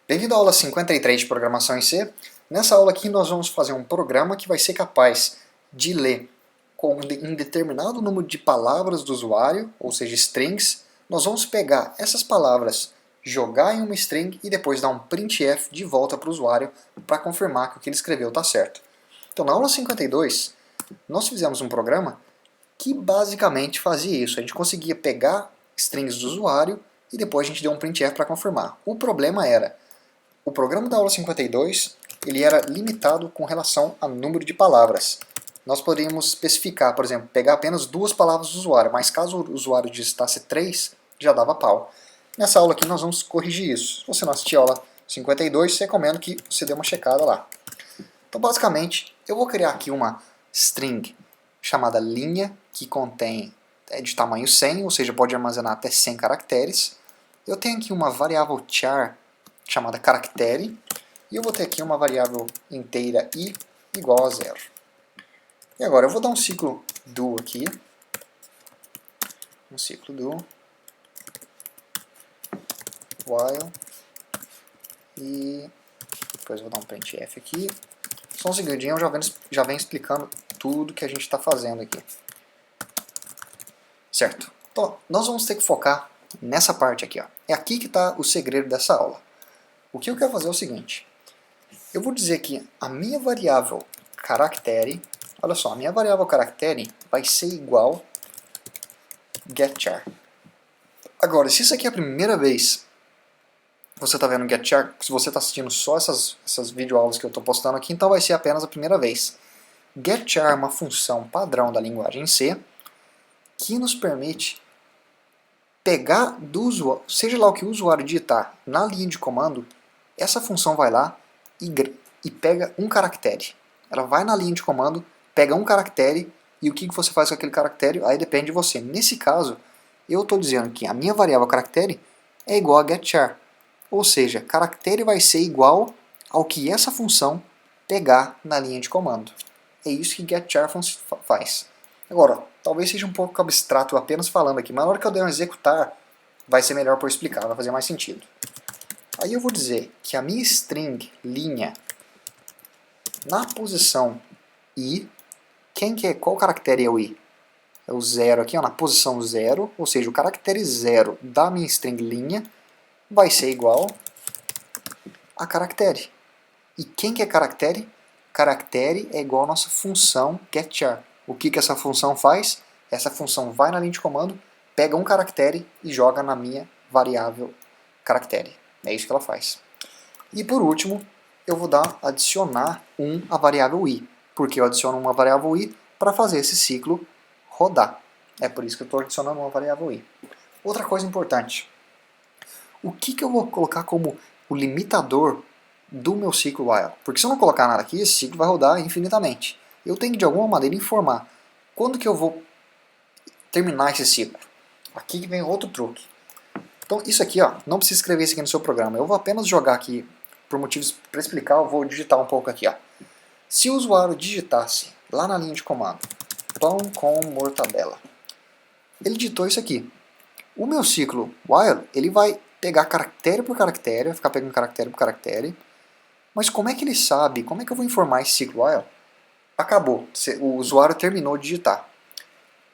Bem-vindo à aula 53 de Programação em C. Nessa aula aqui nós vamos fazer um programa que vai ser capaz de ler com um determinado número de palavras do usuário, ou seja, strings. Nós vamos pegar essas palavras, jogar em uma string e depois dar um printf de volta para o usuário para confirmar que o que ele escreveu está certo. Então na aula 52 nós fizemos um programa que basicamente fazia isso. A gente conseguia pegar strings do usuário e depois a gente deu um printf para confirmar. O problema era, o programa da aula 52 ele era limitado com relação ao número de palavras. Nós poderíamos especificar, por exemplo, pegar apenas 2 palavras do usuário, mas caso o usuário digitasse 3, já dava pau. Nessa aula aqui nós vamos corrigir isso. Se você não assistiu a aula 52, recomendo que você dê uma checada lá. Então basicamente, eu vou criar aqui uma string chamada linha, que contém de tamanho 100, ou seja, pode armazenar até 100 caracteres. Eu tenho aqui uma variável char chamada caractere, e eu vou ter aqui uma variável inteira i igual a 0. E agora eu vou dar um ciclo do aqui, um ciclo do while, e depois eu vou dar um printf aqui. Só um segundinho, eu já venho explicando tudo que a gente está fazendo aqui. Certo? Então, nós vamos ter que focar nessa parte aqui. Ó. É aqui que está o segredo dessa aula. O que eu quero fazer é o seguinte. Eu vou dizer que a minha variável caractere, olha só, a minha variável caractere vai ser igual getChar. Agora, se isso aqui é a primeira vez que você está vendo getChar, se você está assistindo só essas videoaulas que eu estou postando aqui, então vai ser apenas a primeira vez. getChar é uma função padrão da linguagem C que nos permite pegar do usuário, seja lá o que o usuário digitar na linha de comando, essa função vai lá e pega um caractere. Ela vai na linha de comando, pega um caractere e o que você faz com aquele caractere, aí depende de você. Nesse caso, eu estou dizendo que a minha variável caractere é igual a getChar. Ou seja, caractere vai ser igual ao que essa função pegar na linha de comando. É isso que getChar faz. Agora, talvez seja um pouco abstrato apenas falando aqui, mas na hora que eu der um executar, vai ser melhor para eu explicar, vai fazer mais sentido. Aí eu vou dizer que a minha string, linha, na posição i, qual caractere é o i? É o 0 aqui, ó, na posição 0, ou seja, o caractere 0 da minha string linha vai ser igual a caractere. E quem que é caractere? Caractere é igual a nossa função getChar. O que essa função faz? Essa função vai na linha de comando, pega um caractere e joga na minha variável caractere. É isso que ela faz. E por último, eu vou adicionar à variável i. Porque eu adiciono uma variável i para fazer esse ciclo rodar. É por isso que eu estou adicionando uma variável i. Outra coisa importante. O que eu vou colocar como o limitador do meu ciclo while? Porque se eu não colocar nada aqui, esse ciclo vai rodar infinitamente. Eu tenho que de alguma maneira informar quando que eu vou terminar esse ciclo. Aqui que vem outro truque. Então isso aqui, ó, não precisa escrever isso aqui no seu programa. Eu vou apenas jogar aqui, por motivos para explicar, eu vou digitar um pouco aqui. Ó. Se o usuário digitasse lá na linha de comando, pão com mortadela, ele digitou isso aqui. O meu ciclo while, ele vai pegar caractere por caractere, vai ficar pegando caractere por caractere, mas como é que ele sabe, como é que eu vou informar esse ciclo while? Acabou, o usuário terminou de digitar.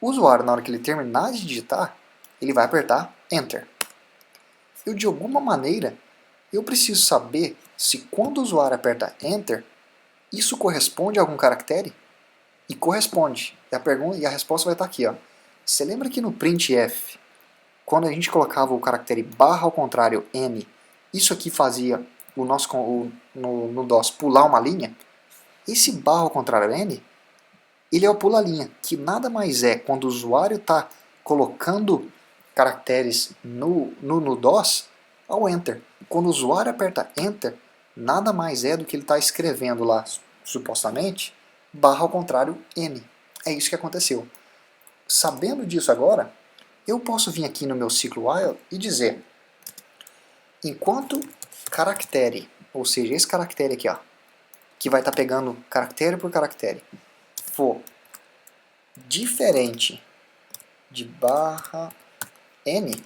O usuário, na hora que ele terminar de digitar, ele vai apertar Enter. Eu, de alguma maneira, eu preciso saber se quando o usuário aperta Enter, isso corresponde a algum caractere? E corresponde. E a resposta vai estar aqui. Ó. Você lembra que no printf, quando a gente colocava o caractere barra ao contrário n, isso aqui fazia no DOS pular uma linha? Esse barra ao contrário n, ele é o pula-linha, que nada mais é quando o usuário está colocando caracteres no DOS ao Enter. Quando o usuário aperta Enter, nada mais é do que ele está escrevendo lá, supostamente, barra ao contrário n. É isso que aconteceu. Sabendo disso agora, eu posso vir aqui no meu ciclo while e dizer, enquanto caractere, ou seja, esse caractere aqui, ó, que vai estar pegando caractere por caractere, for diferente de barra n,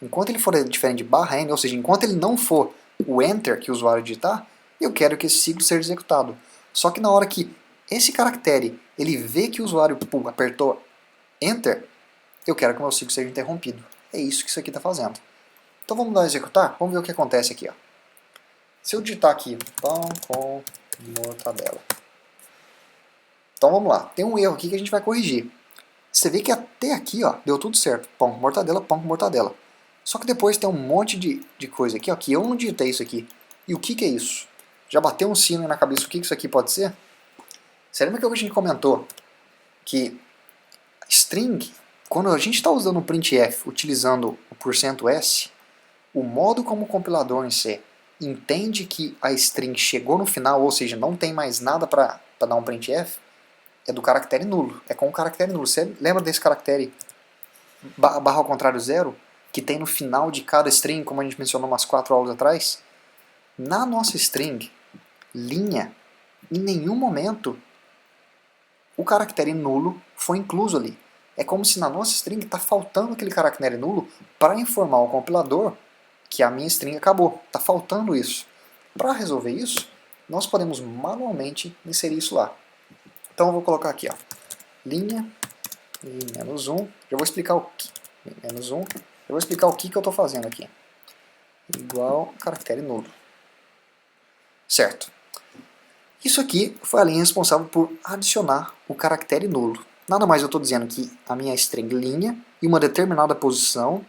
enquanto ele for diferente de barra n, ou seja, enquanto ele não for o Enter que o usuário digitar, eu quero que esse ciclo seja executado. Só que na hora que esse caractere ele vê que o usuário apertou Enter, eu quero que o meu ciclo seja interrompido. É isso que isso aqui está fazendo. Então vamos dar a executar? Vamos ver o que acontece aqui. Ó. Se eu digitar aqui pão com mortadela. Então vamos lá. Tem um erro aqui que a gente vai corrigir. Você vê que até aqui ó, deu tudo certo. Pão com mortadela, pão com mortadela. Só que depois tem um monte de coisa aqui, ó, que eu não digitei isso aqui. E o que é isso? Já bateu um sino na cabeça o que isso aqui pode ser? Você lembra que a gente comentou que string, quando a gente está usando o printf utilizando o %s, o modo como o compilador em C entende que a string chegou no final, ou seja, não tem mais nada para dar um printf, é do caractere nulo. É com o caractere nulo. Você lembra desse caractere barra ao contrário 0, que tem no final de cada string, como a gente mencionou umas 4 aulas atrás? Na nossa string, linha, em nenhum momento o caractere nulo foi incluso ali. É como se na nossa string está faltando aquele caractere nulo para informar o compilador que a minha string acabou. Está faltando isso. Para resolver isso, nós podemos manualmente inserir isso lá. Então eu vou colocar aqui, ó, linha e -1. Já vou explicar o que. -1. Eu vou explicar o que eu estou fazendo aqui. Igual caractere nulo. Certo. Isso aqui foi a linha responsável por adicionar o caractere nulo. Nada mais eu estou dizendo que a minha string linha e uma determinada posição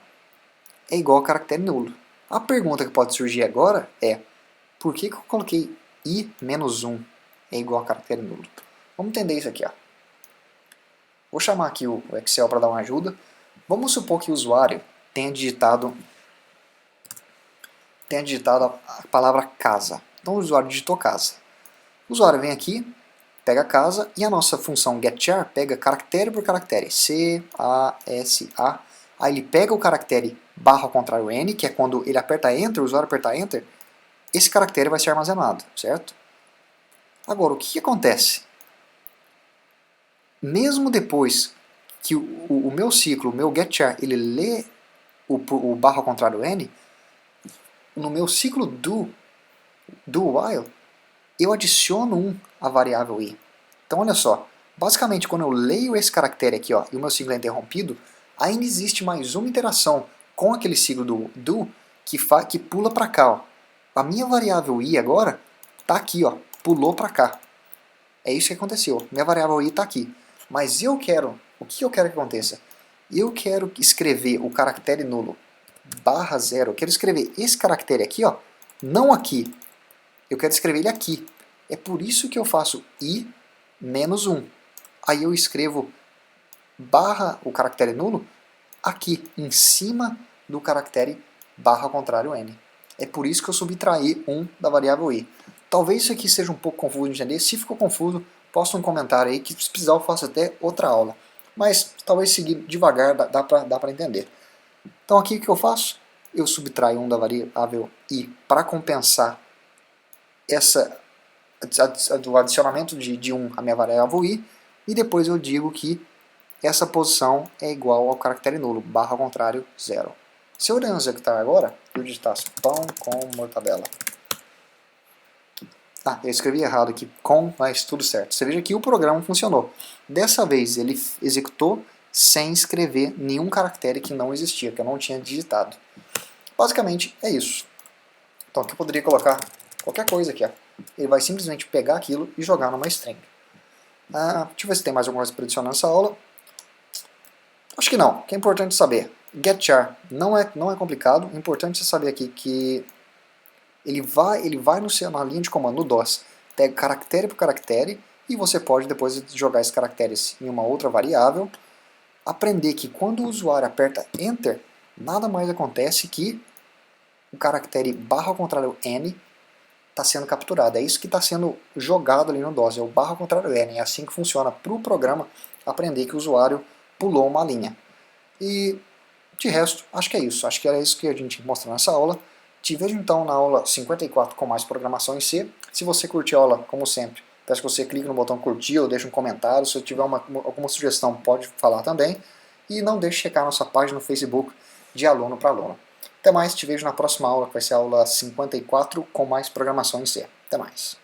é igual a caractere nulo. A pergunta que pode surgir agora é: por que eu coloquei i -1 é igual a caractere nulo? Vamos entender isso aqui. Ó. Vou chamar aqui o Excel para dar uma ajuda. Vamos supor que o usuário tenha digitado a palavra casa. Então o usuário digitou casa. O usuário vem aqui, pega a casa e a nossa função getChar pega caractere por caractere, C, A, S, A. Aí ele pega o caractere barra ao contrário N, que é quando ele aperta Enter, o usuário apertar Enter, esse caractere vai ser armazenado, certo? Agora, o que acontece? Mesmo depois que o meu ciclo, o meu getChar, ele lê o barra ao contrário N, no meu ciclo do while, eu adiciono 1 à variável i. Então olha só, basicamente quando eu leio esse caractere aqui ó, e o meu ciclo é interrompido, ainda existe mais uma interação com aquele ciclo do que pula para cá. Ó. A minha variável i agora está aqui, ó, pulou para cá. É isso que aconteceu, minha variável i está aqui. Mas eu quero, o que eu quero que aconteça? Eu quero escrever o caractere nulo barra 0, eu quero escrever esse caractere aqui, ó, não aqui. Eu quero escrever ele aqui. É por isso que eu faço i -1. Aí eu escrevo barra o caractere nulo aqui, em cima do caractere barra ao contrário n. É por isso que eu subtraí 1 da variável i. Talvez isso aqui seja um pouco confuso de entender. Se ficou confuso, posta um comentário aí que se precisar eu faço até outra aula. Mas talvez seguir devagar dá para entender. Então aqui o que eu faço? Eu subtraio 1 da variável i para compensar do adicionamento de 1 à minha variável i, e depois eu digo que essa posição é igual ao caractere nulo, barra ao contrário 0. Se eu executar agora, eu digitasse pão com mortadela. Ah, eu escrevi errado aqui, com, mas tudo certo. Você veja que o programa funcionou. Dessa vez ele executou sem escrever nenhum caractere que não existia, que eu não tinha digitado. Basicamente é isso. Então aqui eu poderia colocar qualquer coisa aqui. Ó. Ele vai simplesmente pegar aquilo e jogar numa string. Deixa eu ver se tem mais alguma coisa para adicionar nessa aula. Acho que não, que é importante saber. Getchar não é complicado, é importante você saber aqui que ele vai na linha de comando, no DOS, pega caractere por caractere, e você pode depois jogar esses caracteres em uma outra variável, aprender que quando o usuário aperta Enter, nada mais acontece que o caractere barra ao contrário N está sendo capturado. É isso que está sendo jogado ali no DOS, é o barra ao contrário N. É assim que funciona para o programa aprender que o usuário pulou uma linha. E de resto, acho que é isso. Acho que era isso que a gente mostrou nessa aula. Te vejo então na aula 54 com mais programação em C. Se você curtiu a aula, como sempre, peço que você clique no botão curtir ou deixe um comentário. Se eu tiver alguma sugestão, pode falar também. E não deixe de checar nossa página no Facebook de aluno para aluno. Até mais, te vejo na próxima aula, que vai ser a aula 54, com mais programação em C. Até mais.